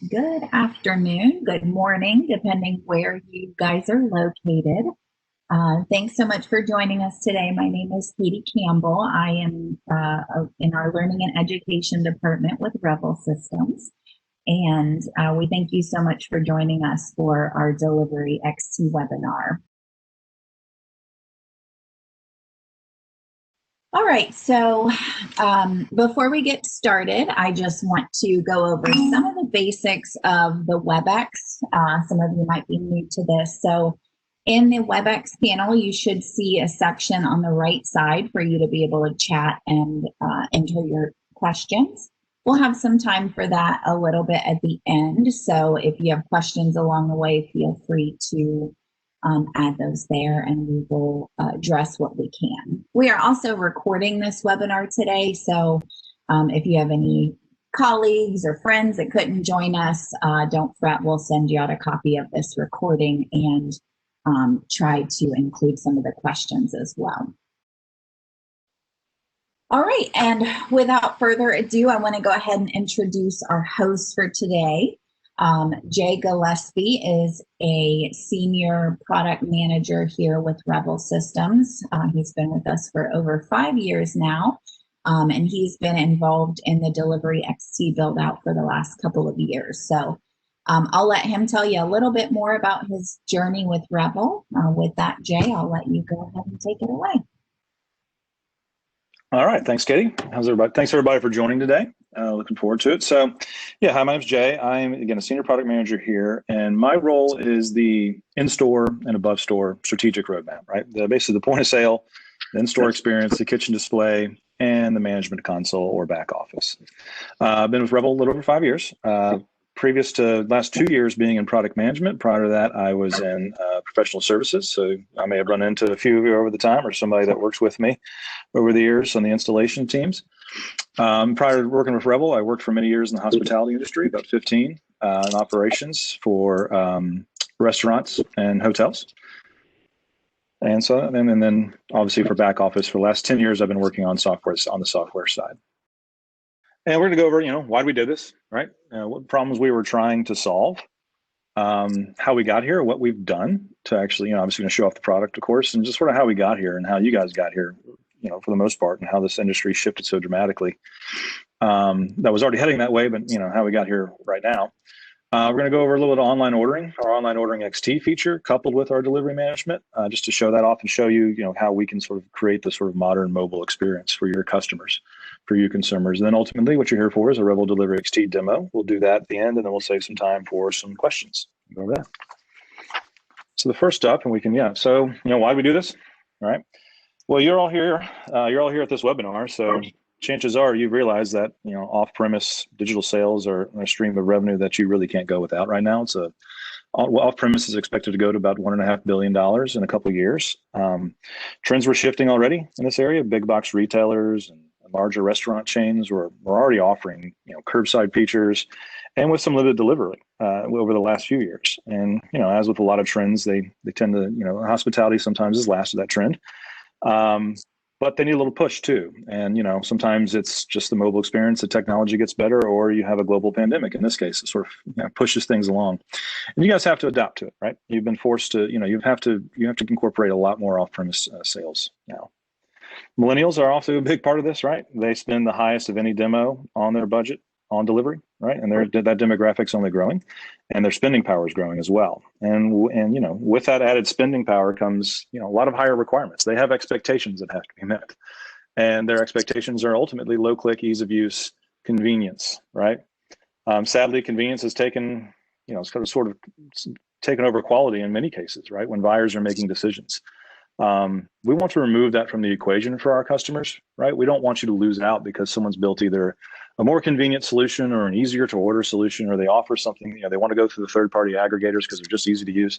Good afternoon, good morning, depending where you guys are located. Thanks so much for joining us today. My name is Katie Campbell. I am in our Learning and Education Department with Revel Systems. And we thank you so much for joining us for our Delivery XT webinar. All right, so before we get started, I just want to go over some of the basics of the WebEx. Some of you might be new to this. So in the WebEx panel, you should see a section on the right side for you to be able to chat and enter your questions. We'll have some time for that a little bit at the end. So if you have questions along the way, feel free to add those there and we will address what we can. We are also recording this webinar today, so if you have any colleagues or friends that couldn't join us, don't fret, we'll send you out a copy of this recording and try to include some of the questions as well. All right, and without further ado, I want to go ahead and introduce our host for today. Jay Gillespie is a senior product manager here with Revel Systems. He's been with us for over 5 years now, and he's been involved in the Delivery XT build out for the last couple of years. So I'll let him tell you a little bit more about his journey with Revel. With that, Jay, I'll let you go ahead and take it away. All right, thanks, Katie. How's everybody? Thanks everybody for joining today. Looking forward to it. So, yeah, hi, my name's Jay. I'm again a senior product manager here, and my role is the in-store and above-store strategic roadmap. Right, basically the point of sale, the in-store experience, the kitchen display, and the management console or back office. I've been with Revel a little over 5 years. Previous to last 2 years being in product management. Prior to that, I was in professional services. So I may have run into a few of you over the time or somebody that works with me over the years on the installation teams. Prior to working with Revel, I worked for many years in the hospitality industry, about 15 in operations for restaurants and hotels. And so, and then obviously for back office for the last 10 years, I've been working on software, on the software side. And we're going to go over, why do we do this, right? What problems we were trying to solve, how we got here, what we've done to actually, obviously going to show off the product, of course, and just sort of how we got here and how you guys got here, for the most part, and how this industry shifted so dramatically. That was already heading that way, but, how we got here right now. We're going to go over a little bit of online ordering, our online ordering XT feature, coupled with our delivery management, just to show that off and show you, how we can sort of create this sort of modern mobile experience for your customers, for you consumers. And then ultimately, what you're here for is a Revel Delivery XT demo. We'll do that at the end, and then we'll save some time for some questions. Go over that. So the first up, and we can, so, why do we do this? All right. Well, you're all here at this webinar, so chances are you realize that off-premise digital sales are a stream of revenue that you really can't go without right now. It's off-premise is expected to go to about $1.5 billion in a couple of years. Trends were shifting already in this area. Big box retailers and larger restaurant chains were already offering curbside features, and with some limited delivery over the last few years. And as with a lot of trends, they tend to hospitality sometimes is last of that trend. But they need a little push too. And, sometimes it's just the mobile experience, the technology gets better, or you have a global pandemic. In this case, it sort of pushes things along. And you guys have to adapt to it, right? You've been forced to, you have to incorporate a lot more off-premise sales now. Millennials are also a big part of this, right? They spend the highest of any demo on their budget on delivery, right? And that demographic's only growing, and their spending power is growing as well. And with that added spending power comes a lot of higher requirements. They have expectations that have to be met, and their expectations are ultimately low click, ease of use, convenience, right? Sadly, convenience has taken it's sort of taken over quality in many cases, right? When buyers are making decisions. We want to remove that from the equation for our customers, right? We don't want you to lose out because someone's built either a more convenient solution or an easier to order solution, or they offer something, they want to go through the third-party aggregators because they're just easy to use.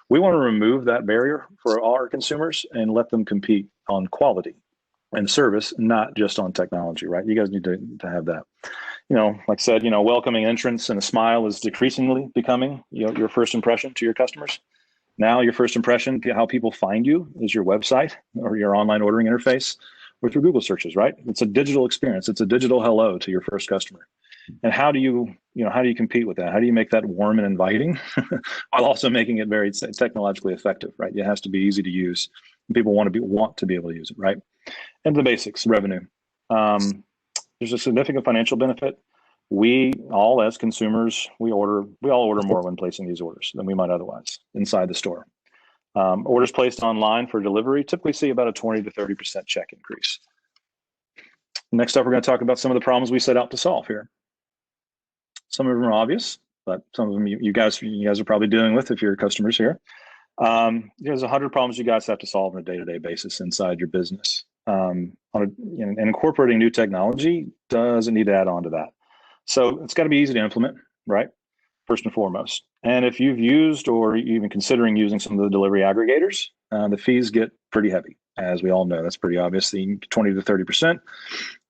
We want to remove that barrier for all our consumers and let them compete on quality and service, not just on technology, right? You guys need to have that. Like I said, welcoming entrance and a smile is decreasingly becoming your first impression to your customers. Now your first impression, how people find you, is your website or your online ordering interface or through Google searches, right? It's a digital experience. It's a digital hello to your first customer. And how do you how do you compete with that? How do you make that warm and inviting while also making it very technologically effective, right? It has to be easy to use. People want to be able to use it, right? And the basics, revenue. There's a significant financial benefit. We all, as consumers, we all order more when placing these orders than we might otherwise inside the store. Orders placed online for delivery typically see about a 20 to 30% check increase. Next up, we're going to talk about some of the problems we set out to solve here. Some of them are obvious, but some of them you guys are probably dealing with if you're customers here. There's 100 problems you guys have to solve on a day-to-day basis inside your business. And incorporating new technology doesn't need to add on to that. So it's got to be easy to implement, right? First and foremost. And if you've used or even considering using some of the delivery aggregators, the fees get pretty heavy. As we all know, that's pretty obvious. The 20 to 30%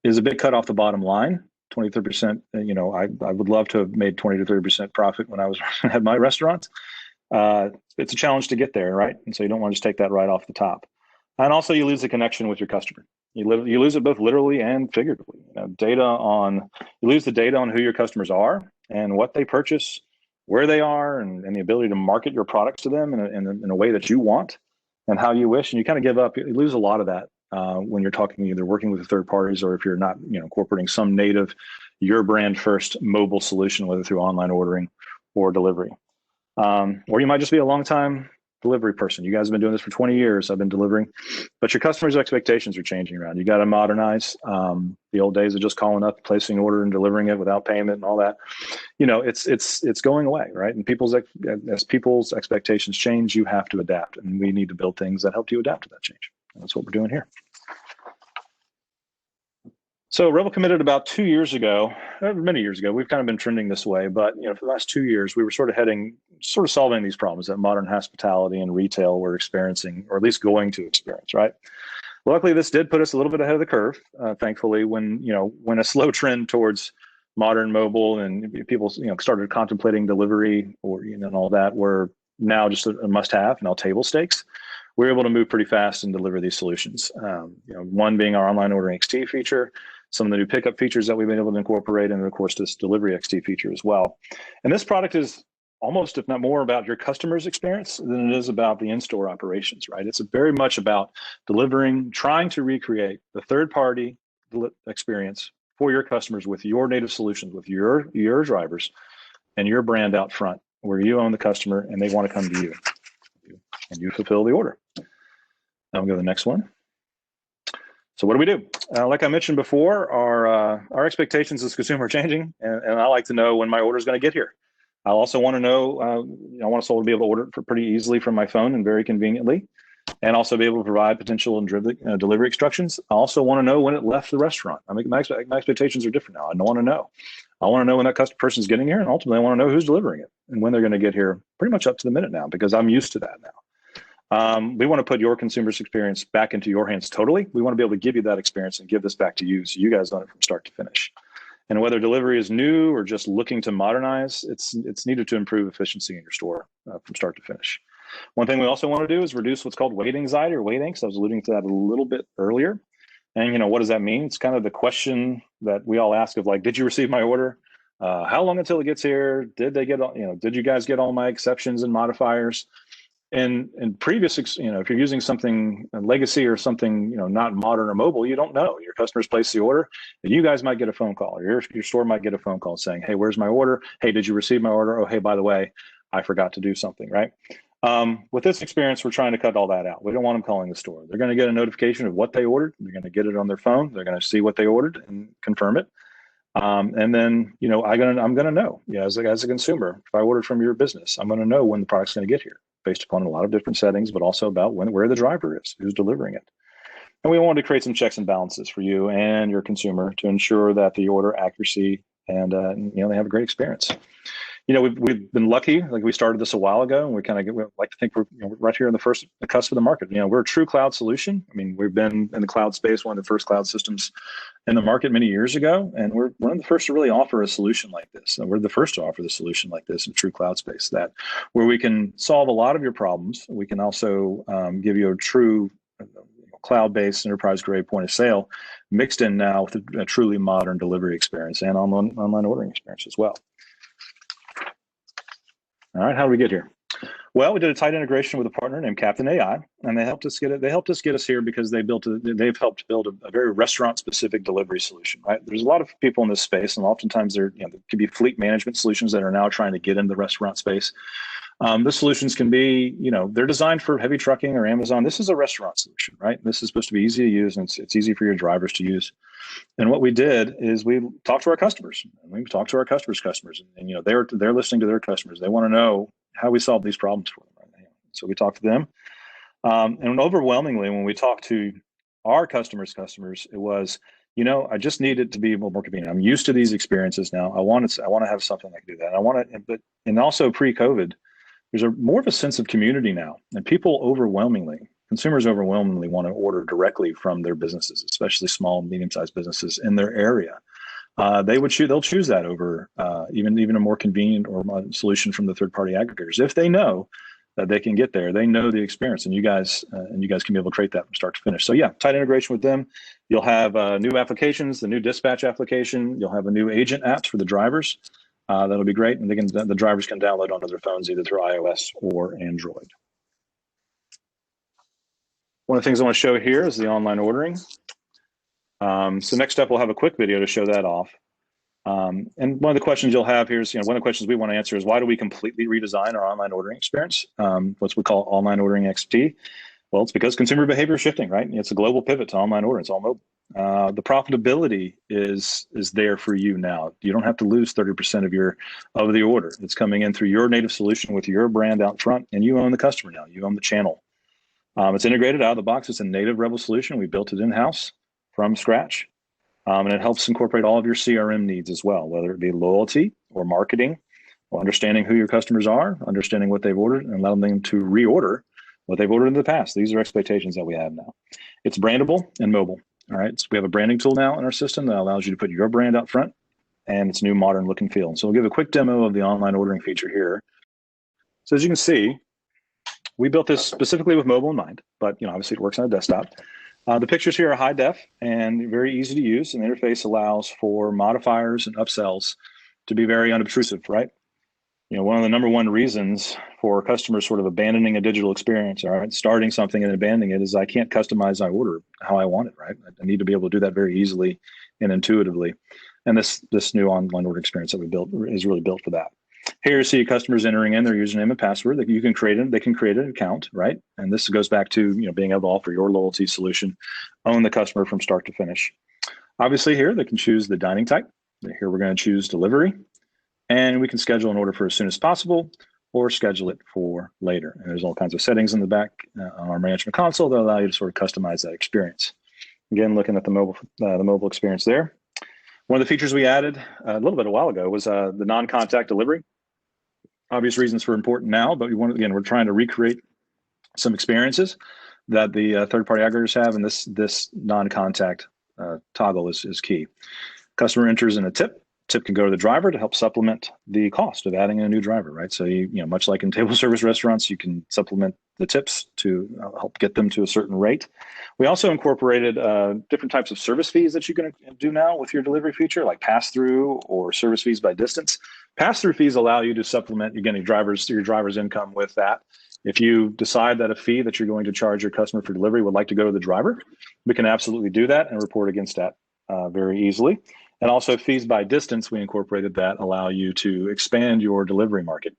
is a big cut off the bottom line. 20 to 30%, I would love to have made 20 to 30% profit when I was at my restaurant. It's a challenge to get there, right? And so you don't want to just take that right off the top. And also you lose the connection with your customer. You lose it both literally and figuratively. You lose the data on who your customers are and what they purchase, where they are, and the ability to market your products to them in a way that you want and how you wish. And you kind of give up. You lose a lot of that when you're talking, either working with third parties or if you're not, incorporating some native, your brand first mobile solution, whether through online ordering or delivery. Or you might just be a long time delivery person. You guys have been doing this for 20 years. I've been delivering, but your customers' expectations are changing around. You got to modernize. The old days of just calling up, placing an order and delivering it without payment and all that. It's going away, right? And as people's expectations change, you have to adapt, and we need to build things that help you adapt to that change. And that's what we're doing here. So Revel committed about 2 years ago, many years ago. We've kind of been trending this way, but for the last 2 years, we were sort of solving these problems that modern hospitality and retail were experiencing, or at least going to experience, right? Luckily, this did put us a little bit ahead of the curve. Thankfully, when a slow trend towards modern mobile and people started contemplating delivery or and all that were now just a must-have, now table stakes. We were able to move pretty fast and deliver these solutions. One being our online ordering XT feature, some of the new pickup features that we've been able to incorporate, and of course this delivery XT feature as well. And this product is almost, if not more, about your customer's experience than it is about the in-store operations, right? It's very much about trying to recreate the third-party experience for your customers with your native solutions, with your drivers and your brand out front, where you own the customer and they want to come to you and you fulfill the order. Now we'll go to the next one. So what do we do? Like I mentioned before, our expectations as consumer are changing, and I like to know when my order is going to get here. I also want to know, I want us all to be able to order it pretty easily from my phone and very conveniently, and also be able to provide potential and delivery instructions. I also want to know when it left the restaurant. My expectations are different now. I want to know. I want to know when that person's getting here, and ultimately I want to know who's delivering it and when they're going to get here, pretty much up to the minute now, because I'm used to that now. We want to put your consumer's experience back into your hands totally. We want to be able to give you that experience and give this back to you so you guys own it from start to finish. And whether delivery is new or just looking to modernize, it's needed to improve efficiency in your store from start to finish. One thing we also want to do is reduce what's called wait anxiety or wait angst. I was alluding to that a little bit earlier. And what does that mean? It's kind of the question that we all ask of, like, did you receive my order? How long until it gets here? Did you guys get all my exceptions and modifiers? And previous, if you're using something legacy or something, not modern or mobile, you don't know. Your customers place the order, and you guys might get a phone call, or your store might get a phone call saying, hey, where's my order? Hey, did you receive my order? Oh, hey, by the way, I forgot to do something, right? With this experience, we're trying to cut all that out. We don't want them calling the store. They're going to get a notification of what they ordered. They're going to get it on their phone. They're going to see what they ordered and confirm it. And then, I'm going to know, as a consumer, if I ordered from your business, I'm going to know when the product's going to get here, based upon a lot of different settings, but also about where the driver is, who's delivering it. And we wanted to create some checks and balances for you and your consumer to ensure that the order accuracy and they have a great experience. We've been lucky. Like, we started this a while ago, and we like to think we're right here in the cusp of the market. We're a true cloud solution. I mean, we've been in the cloud space, one of the first cloud systems in the market many years ago, and we're one of the first to really offer a solution like this. And we're the first to offer the solution like this in true cloud space, where we can solve a lot of your problems. We can also give you a true cloud-based enterprise-grade point of sale, mixed in now with a truly modern delivery experience and online ordering experience as well. All right, how did we get here? Well, we did a tight integration with a partner named Captain AI, and they helped us get it. They helped us get us here because they've helped build a very restaurant-specific delivery solution. Right? There's a lot of people in this space, and oftentimes there could be fleet management solutions that are now trying to get into the restaurant space. The solutions can be, they're designed for heavy trucking or Amazon. This is a restaurant solution, right? This is supposed to be easy to use, and it's easy for your drivers to use. And what we did is we talked to our customers. We talked to our customers, and they're listening to their customers. They want to know how we solve these problems for them. Right? So we talked to them, and overwhelmingly, when we talked to our customers, it was, I just need it to be more convenient. I'm used to these experiences now. I want to have something that can do that. And also pre-COVID, there's more of a sense of community now, and consumers overwhelmingly want to order directly from their businesses, especially small and medium-sized businesses in their area. They'll choose that over even a more convenient or solution from the third-party aggregators if they know that they can get there. They know the experience, and you guys can be able to create that from start to finish. So yeah, tight integration with them. You'll have new applications, the new dispatch application. You'll have a new agent apps for the drivers. That'll be great, and the drivers can download onto their phones either through iOS or Android. One of the things I want to show here is the online ordering. So next up, we'll have a quick video to show that off. And one of the questions you'll have here is, one of the questions we want to answer is, why do we completely redesign our online ordering experience? What we call online ordering XT. Well, it's because consumer behavior is shifting, right? It's a global pivot to online ordering. It's all mobile. The profitability is there for you now. You don't have to lose 30% of the order. It's coming in through your native solution with your brand out front, and you own the customer now. You own the channel. It's integrated out of the box. It's a native Revel solution. We built it in-house from scratch. And it helps incorporate all of your CRM needs as well, whether it be loyalty or marketing, or understanding who your customers are, understanding what they've ordered, and allowing them to reorder what they've ordered in the past. These are expectations that we have now. It's brandable and mobile. All right. So we have a branding tool now in our system that allows you to put your brand out front, and it's new modern look and feel. So we'll give a quick demo of the online ordering feature here. So as you can see, we built this specifically with mobile in mind, but obviously it works on a desktop. The pictures here are high def and very easy to use, and the interface allows for modifiers and upsells to be very unobtrusive, right? One of the number one reasons for customers sort of abandoning a digital experience, all right, starting something and abandoning it, is I can't customize my order how I want it, right? I need to be able to do that very easily and intuitively. And this new online order experience that we built is really built for that. Here you see customers entering in their username and password that they can create an account, right? And this goes back to being able to offer your loyalty solution, own the customer from start to finish. Obviously here they can choose the dining type. Here we're going to choose delivery, and we can schedule an order for as soon as possible or schedule it for later. And there's all kinds of settings in the back on our management console that allow you to sort of customize that experience. Again, looking at the mobile experience there. One of the features we added a while ago was the non-contact delivery. Obvious reasons for important now, but we're trying to recreate some experiences that the third-party aggregators have, and this non-contact toggle is key. Customer enters in a tip. Tip can go to the driver to help supplement the cost of adding a new driver, right? So much like in table service restaurants, you can supplement the tips to help get them to a certain rate. We also incorporated different types of service fees that you can do now with your delivery feature, like pass-through or service fees by distance. Pass-through fees allow you to supplement your driver's income with that. If you decide that a fee that you're going to charge your customer for delivery would like to go to the driver, we can absolutely do that and report against that very easily. And also fees by distance, we incorporated that allow you to expand your delivery market,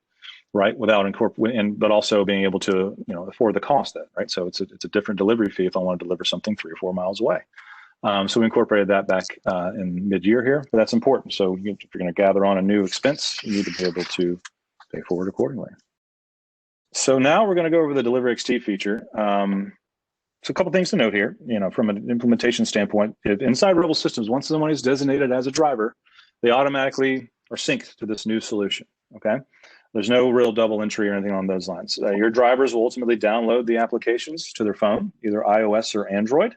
right? Without incorporating, but also being able to, afford the cost of that, right? So it's a different delivery fee if I want to deliver something 3 or 4 miles away. So we incorporated that back in mid-year here, but that's important. So if you're going to gather on a new expense, you need to be able to pay for it accordingly. So now we're going to go over the Delivery XT feature. So a couple things to note here, from an implementation standpoint, inside Revel systems, once someone is designated as a driver, they automatically are synced to this new solution, okay? There's no real double entry or anything on those lines. Your drivers will ultimately download the applications to their phone, either iOS or Android.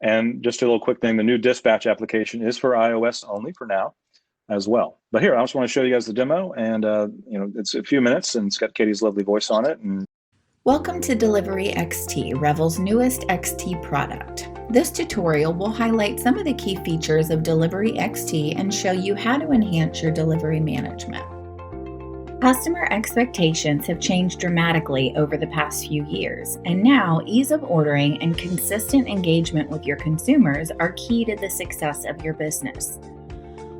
And just a little quick thing, the new dispatch application is for iOS only for now as well. But here, I just want to show you guys the demo, and it's a few minutes, and it's got Katie's lovely voice on it. And welcome to Delivery XT, Revel's newest XT product. This tutorial will highlight some of the key features of Delivery XT and show you how to enhance your delivery management. Customer expectations have changed dramatically over the past few years, and now ease of ordering and consistent engagement with your consumers are key to the success of your business.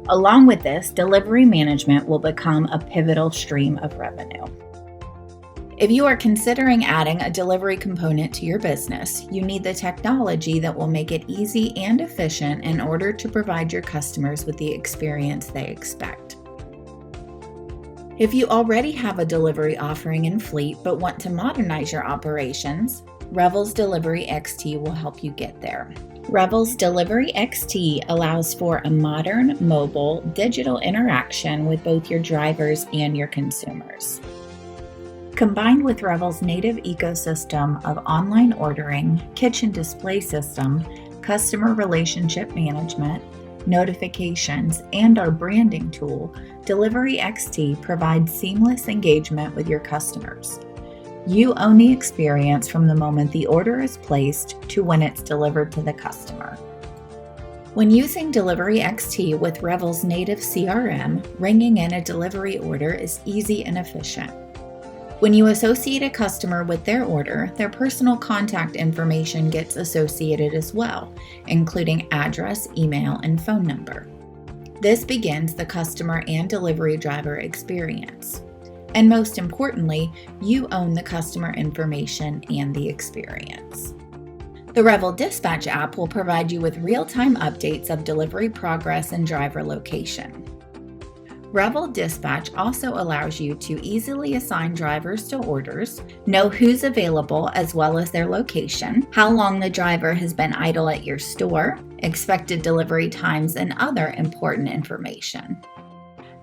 Along with this, delivery management will become a pivotal stream of revenue. If you are considering adding a delivery component to your business, you need the technology that will make it easy and efficient in order to provide your customers with the experience they expect. If you already have a delivery offering in fleet but want to modernize your operations, Revel's Delivery XT will help you get there. Revel's Delivery XT allows for a modern, mobile, digital interaction with both your drivers and your consumers. Combined with Revel's native ecosystem of online ordering, kitchen display system, customer relationship management, notifications, and our branding tool, Delivery XT provides seamless engagement with your customers. You own the experience from the moment the order is placed to when it's delivered to the customer. When using Delivery XT with Revel's native CRM, ringing in a delivery order is easy and efficient. When you associate a customer with their order, their personal contact information gets associated as well, including address, email, and phone number. This begins the customer and delivery driver experience. And most importantly, you own the customer information and the experience. The Revel Dispatch app will provide you with real-time updates of delivery progress and driver location. Revel Dispatch also allows you to easily assign drivers to orders, know who's available as well as their location, how long the driver has been idle at your store, expected delivery times, and other important information.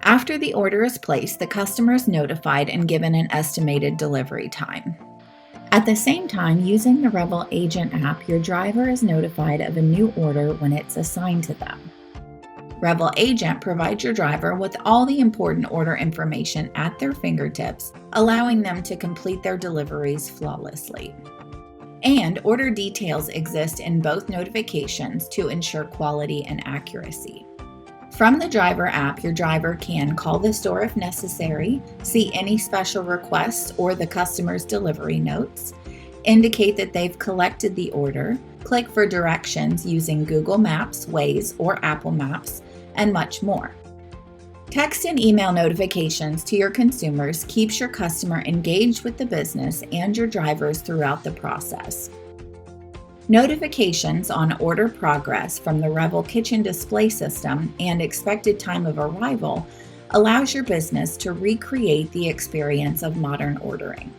After the order is placed, the customer is notified and given an estimated delivery time. At the same time, using the Revel Agent app, your driver is notified of a new order when it's assigned to them. Revel Agent provides your driver with all the important order information at their fingertips, allowing them to complete their deliveries flawlessly. And order details exist in both notifications to ensure quality and accuracy. From the driver app, your driver can call the store if necessary, see any special requests or the customer's delivery notes, indicate that they've collected the order, click for directions using Google Maps, Waze, or Apple Maps, and much more. Text and email notifications to your consumers keeps your customer engaged with the business and your drivers throughout the process. Notifications on order progress from the Revel kitchen display system and expected time of arrival allows your business to recreate the experience of modern ordering.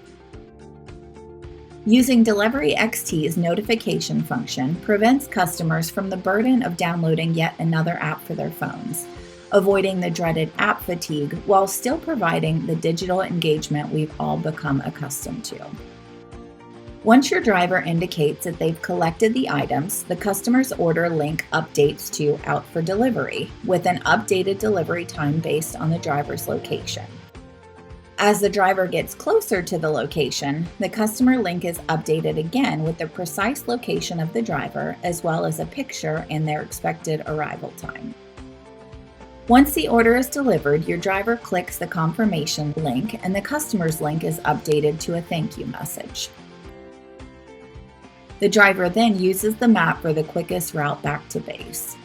Using Delivery XT's notification function prevents customers from the burden of downloading yet another app for their phones, avoiding the dreaded app fatigue while still providing the digital engagement we've all become accustomed to. Once your driver indicates that they've collected the items, the customer's order link updates to out for delivery, with an updated delivery time based on the driver's location. As the driver gets closer to the location, the customer link is updated again with the precise location of the driver, as well as a picture and their expected arrival time. Once the order is delivered, your driver clicks the confirmation link and the customer's link is updated to a thank you message. The driver then uses the map for the quickest route back to base.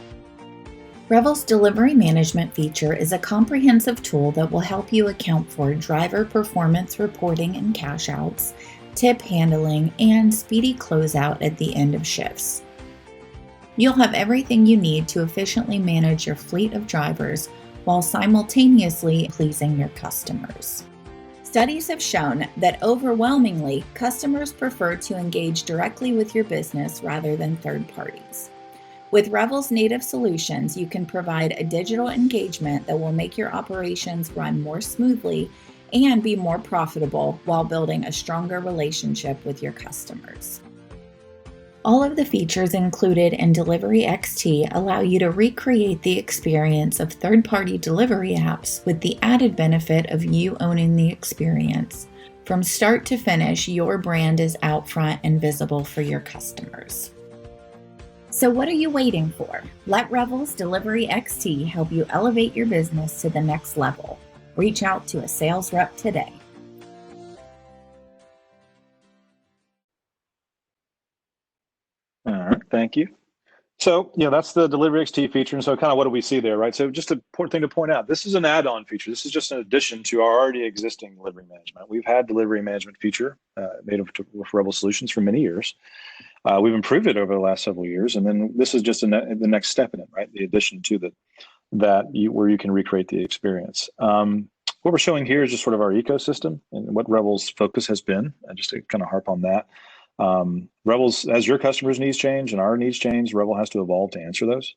Revel's delivery management feature is a comprehensive tool that will help you account for driver performance reporting and cash outs, tip handling, and speedy closeout at the end of shifts. You'll have everything you need to efficiently manage your fleet of drivers while simultaneously pleasing your customers. Studies have shown that overwhelmingly, customers prefer to engage directly with your business rather than third parties. With Revel's native solutions, you can provide a digital engagement that will make your operations run more smoothly and be more profitable while building a stronger relationship with your customers. All of the features included in Delivery XT allow you to recreate the experience of third-party delivery apps with the added benefit of you owning the experience. From start to finish, your brand is out front and visible for your customers. So what are you waiting for? Let Revel's Delivery XT help you elevate your business to the next level. Reach out to a sales rep today. All right, thank you. So, that's the Delivery XT feature. And so kind of what do we see there, right? So just an important thing to point out, this is an add-on feature. This is just an addition to our already existing delivery management. We've had delivery management feature made with Revel Solutions for many years. We've improved it over the last several years. And then this is just the next step in it, right? The addition to where you can recreate the experience. What we're showing here is just sort of our ecosystem and what Revel's focus has been, and just to kind of harp on that. Revel's, as your customers' needs change and our needs change, Revel has to evolve to answer those.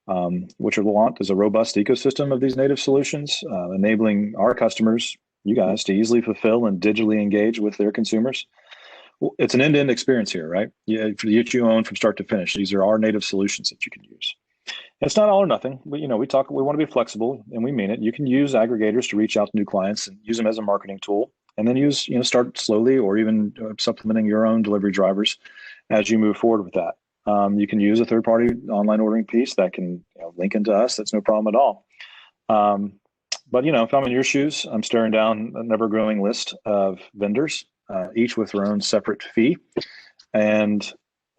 What we want is a robust ecosystem of these native solutions, enabling our customers, you guys, to easily fulfill and digitally engage with their consumers. It's an end-to-end experience here, right? You own from start to finish. These are our native solutions that you can use. It's not all or nothing. We want to be flexible, and we mean it. You can use aggregators to reach out to new clients and use them as a marketing tool. And then start slowly or even supplementing your own delivery drivers as you move forward with that. You can use a third-party online ordering piece that can link into us. That's no problem at all. But if I'm in your shoes, I'm staring down a never-growing list of vendors, each with their own separate fee. And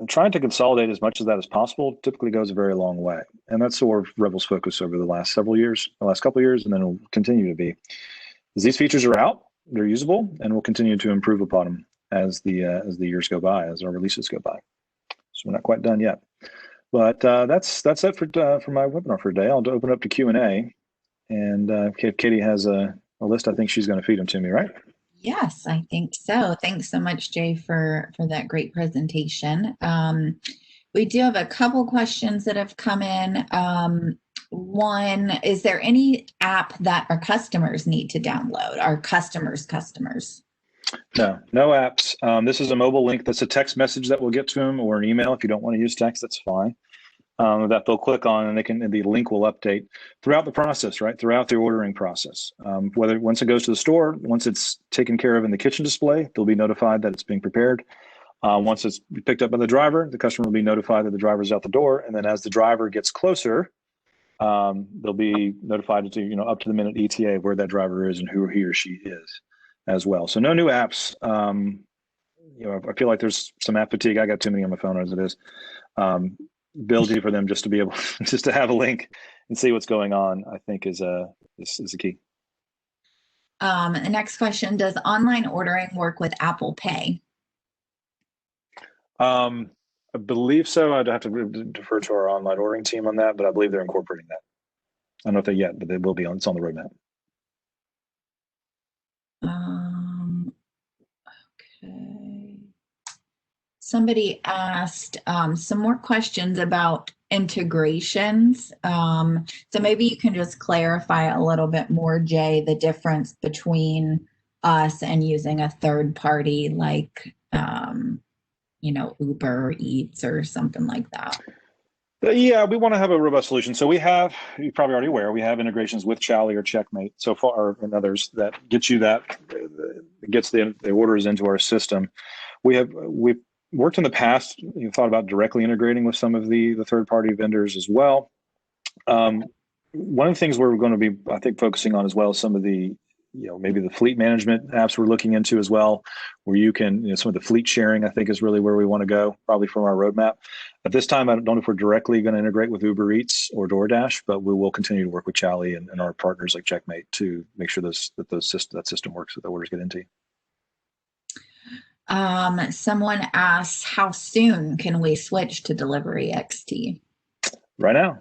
trying to consolidate as much of that as possible typically goes a very long way. And that's sort of Revel's focus over the last couple of years, and then it'll continue to be. As these features are out, they're usable, and we'll continue to improve upon them as the years go by, as our releases go by. So we're not quite done yet, but that's it for my webinar for today. I'll open up to Q&A, and if Katie has a list, I think she's going to feed them to me, right? Yes, I think so. Thanks so much, Jay, for that great presentation. We do have a couple questions that have come in. One, is there any app that our customers need to download? Our customers? No apps. This is a mobile link. That's a text message that will get to them, or an email. If you don't want to use text, that's fine. That they'll click on, and the link will update throughout the process, right? Throughout the ordering process. Whether once it goes to the store, once it's taken care of in the kitchen display, they'll be notified that it's being prepared. Once it's picked up by the driver, the customer will be notified that the driver's out the door. And then as the driver gets closer, they'll be notified to up to the minute ETA where that driver is and who he or she is as well. So no new apps. I feel like there's some app fatigue. I got too many on my phone as it is. Ability for them just to be able to have a link and see what's going on, I think is a key. The next question, does online ordering work with Apple Pay? I believe so. I'd have to defer to our online ordering team on that, but I believe they're incorporating that. I don't know if they yet, but they will be it's on the roadmap. Okay. Somebody asked some more questions about integrations. So maybe you can just clarify a little bit more, Jay, the difference between us and using a third party like, Uber Eats or something like that. Yeah, we want to have a robust solution. So you're probably already aware, we have integrations with Chally or Checkmate so far, and others that gets the orders into our system. We've worked in the past, thought about directly integrating with some of the third-party vendors as well. One of the things we're going to be, I think, focusing on as well is some of the, maybe the fleet management apps we're looking into as well, where you can, some of the fleet sharing, I think, is really where we want to go, probably from our roadmap. At this time, I don't know if we're directly going to integrate with Uber Eats or DoorDash, but we will continue to work with Chally and our partners like Checkmate to make sure that system works, that the orders get into. Someone asks, how soon can we switch to Delivery XT? Right now.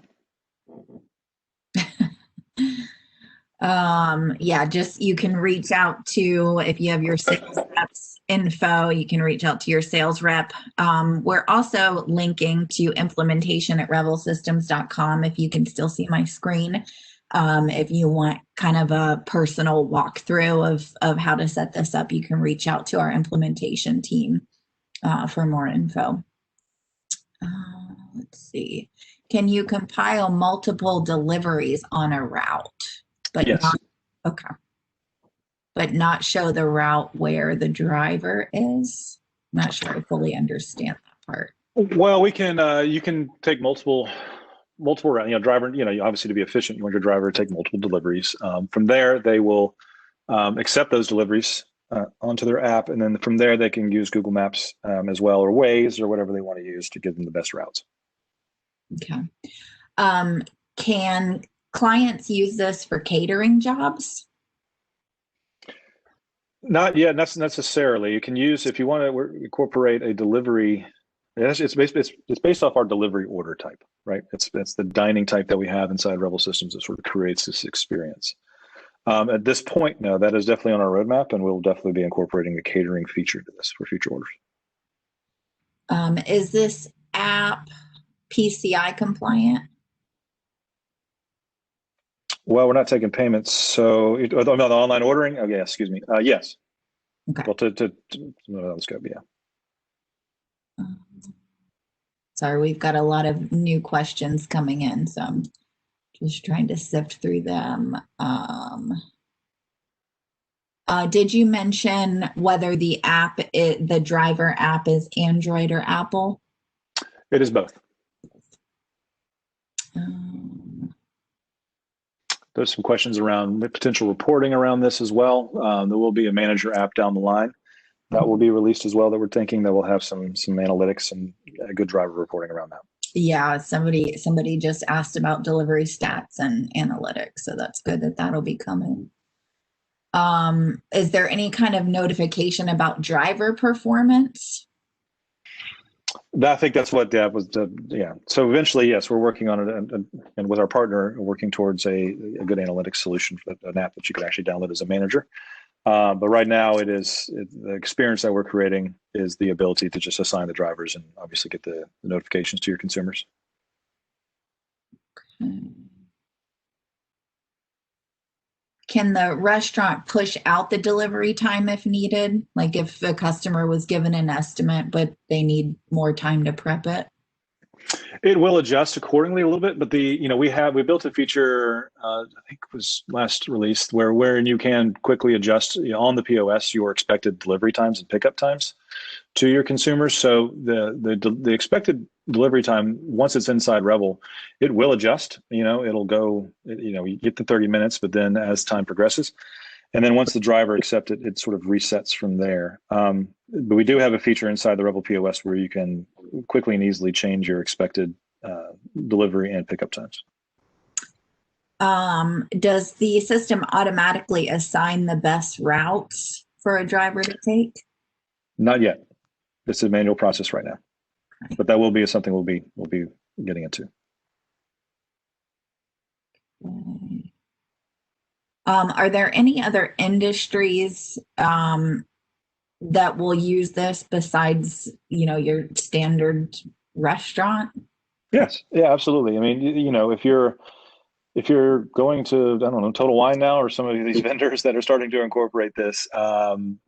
Just you can reach out to, if you have your sales reps info, you can reach out to your sales rep. We're also linking to implementation@revelsystems.com if you can still see my screen. If you want kind of a personal walkthrough of how to set this up, you can reach out to our implementation team for more info. Let's see. Can you compile multiple deliveries on a route? But yes. But not show the route where the driver is? I'm not sure I fully understand that part. Well, we can. You can take multiple multiple routes. Driver, obviously to be efficient, you want your driver to take multiple deliveries. From there, they will accept those deliveries onto their app, and then from there they can use Google Maps as well, or Waze, or whatever they want to use to give them the best routes. Okay. Can clients use this for catering jobs? Not yet, not necessarily. You can use, if you want to incorporate a delivery. It's based off our delivery order type, right? It's the dining type that we have inside Revel Systems that sort of creates this experience. At this point, no, that is definitely on our roadmap, and we'll definitely be incorporating the catering feature to this for future orders. Is this app PCI compliant? Well, we're not taking payments, so the online ordering. Oh, yeah, excuse me. Yes. Okay. Well, let's go. Yeah. Sorry, we've got a lot of new questions coming in, so I'm just trying to sift through them. Did you mention whether the driver app is Android or Apple? It is both. There's some questions around potential reporting around this as well. There will be a manager app down the line that will be released as well, that we're thinking that will have some analytics and good driver reporting around that. Yeah, somebody just asked about delivery stats and analytics, so that's good that that'll be coming. Is there any kind of notification about driver performance? I think that's what that was. Yeah. So eventually, yes, we're working on it, and with our partner, working towards a good analytics solution for an app that you can actually download as a manager. But right now, the experience that we're creating is the ability to just assign the drivers and obviously get the notifications to your consumers. Okay. Can the restaurant push out the delivery time if needed? Like if a customer was given an estimate, but they need more time to prep it? It will adjust accordingly a little bit, but we built a feature, I think it was last released, where you can quickly adjust on the POS your expected delivery times and pickup times to your consumers. So the expected delivery time, once it's inside Revel, it will adjust. It'll go. You get the 30 minutes, but then as time progresses, and then once the driver accepts it, it sort of resets from there. But we do have a feature inside the Revel POS where you can quickly and easily change your expected delivery and pickup times. Does the system automatically assign the best routes for a driver to take? Not yet. It's a manual process right now, but that will be something we'll be getting into. Okay. Are there any other industries that will use this besides, your standard restaurant? Yes. Yeah, absolutely. I mean, if you're going to, I don't know, Total Wine now, or some of these vendors that are starting to incorporate this,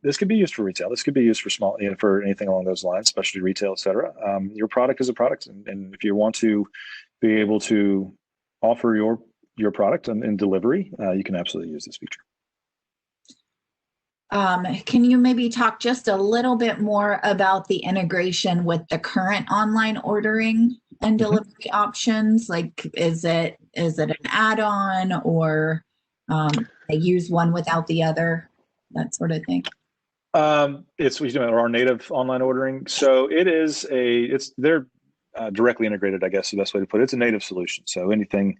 this could be used for retail. This could be used for small, for anything along those lines, especially retail, et cetera. Your product is a product. And if you want to be able to offer your product in delivery, you can absolutely use this feature. Can you maybe talk just a little bit more about the integration with the current online ordering and delivery options? Like, is it an add-on, or they use one without the other, that sort of thing? It's our native online ordering. So they're directly integrated, I guess the best way to put it. It's a native solution. So anything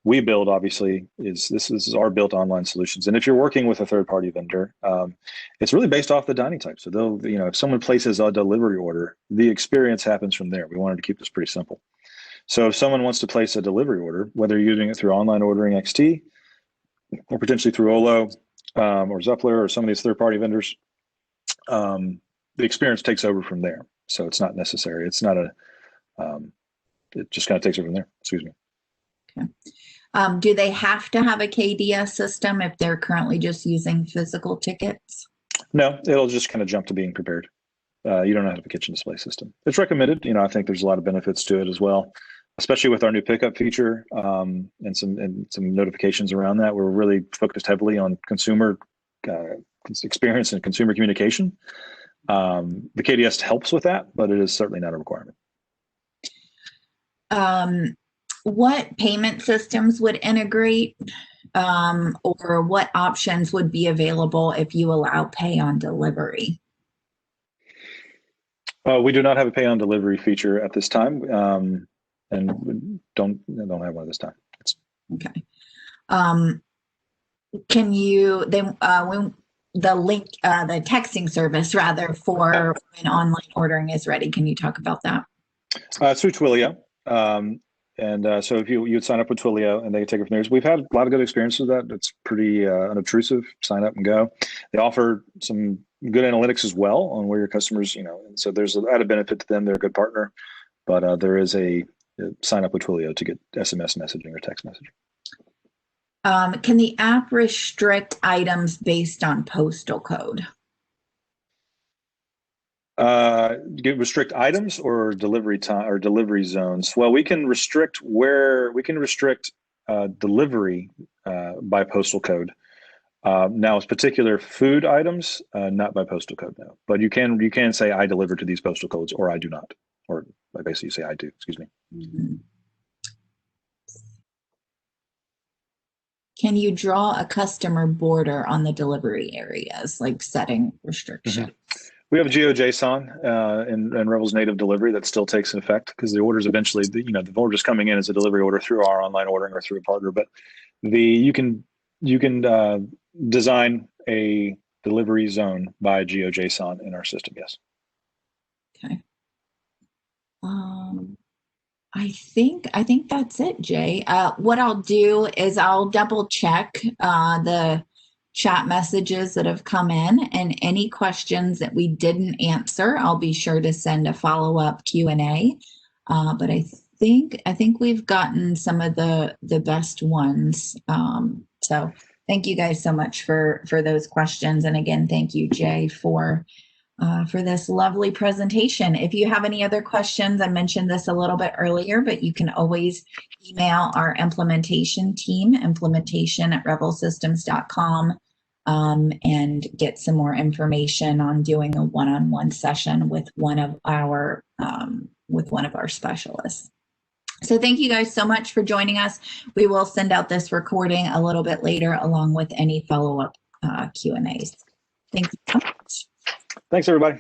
we build, obviously, this is our built online solutions. And if you're working with a third-party vendor, it's really based off the dining type. So they'll, if someone places a delivery order, the experience happens from there. We wanted to keep this pretty simple. So if someone wants to place a delivery order, whether you're using it through online ordering XT or potentially through Olo or Zuppler or some of these third-party vendors, the experience takes over from there. So it's not necessary. It's not it just kind of takes over from there. Excuse me. Okay. Do they have to have a KDS system if they're currently just using physical tickets? No, it'll just kind of jump to being prepared. You don't have a kitchen display system. It's recommended. I think there's a lot of benefits to it as well, especially with our new pickup feature and some notifications around that. We're really focused heavily on consumer experience and consumer communication. The KDS helps with that, but it is certainly not a requirement. What payment systems would integrate, or what options would be available if you allow pay on delivery? We do not have a pay on delivery feature at this time, and we don't have one this time. Okay. Can you then when the link, the texting service rather, for when online ordering is ready? Can you talk about that? It's through Twilio. So if you'd sign up with Twilio and they take it from there. We've had a lot of good experience with that. It's pretty unobtrusive. Sign up and go. They offer some good analytics as well on where your customers, and so there's an added benefit to them. They're a good partner, but there is a sign up with Twilio to get SMS messaging or text messaging. Can the app restrict items based on postal code? Restrict items or delivery time or delivery zones? Well, we can restrict delivery by postal code. Now, it's particular food items, not by postal code, no. But you can say I deliver to these postal codes, or I do not, or basically you say I do. Excuse me. Mm-hmm. Can you draw a customer border on the delivery areas, like setting restrictions? Mm-hmm. We have GeoJSON in Revel's native delivery that still takes effect, because the orders eventually, the order's coming in as a delivery order through our online ordering or through a partner. But you can design a delivery zone by GeoJSON in our system. Yes. Okay. I think that's it, Jay. What I'll do is I'll double check the chat messages that have come in, and any questions that we didn't answer, I'll be sure to send a follow-up Q&A. But I think we've gotten some of the best ones. So thank you guys so much for those questions, and again, thank you, Jay, for this lovely presentation. If you have any other questions, I mentioned this a little bit earlier, but you can always email our implementation team, implementation@revelsystems.com, and get some more information on doing a one-on-one session with one of our specialists. So thank you guys so much for joining us. We will send out this recording a little bit later, along with any follow-up Q&As. Thank you so much. Thanks, everybody.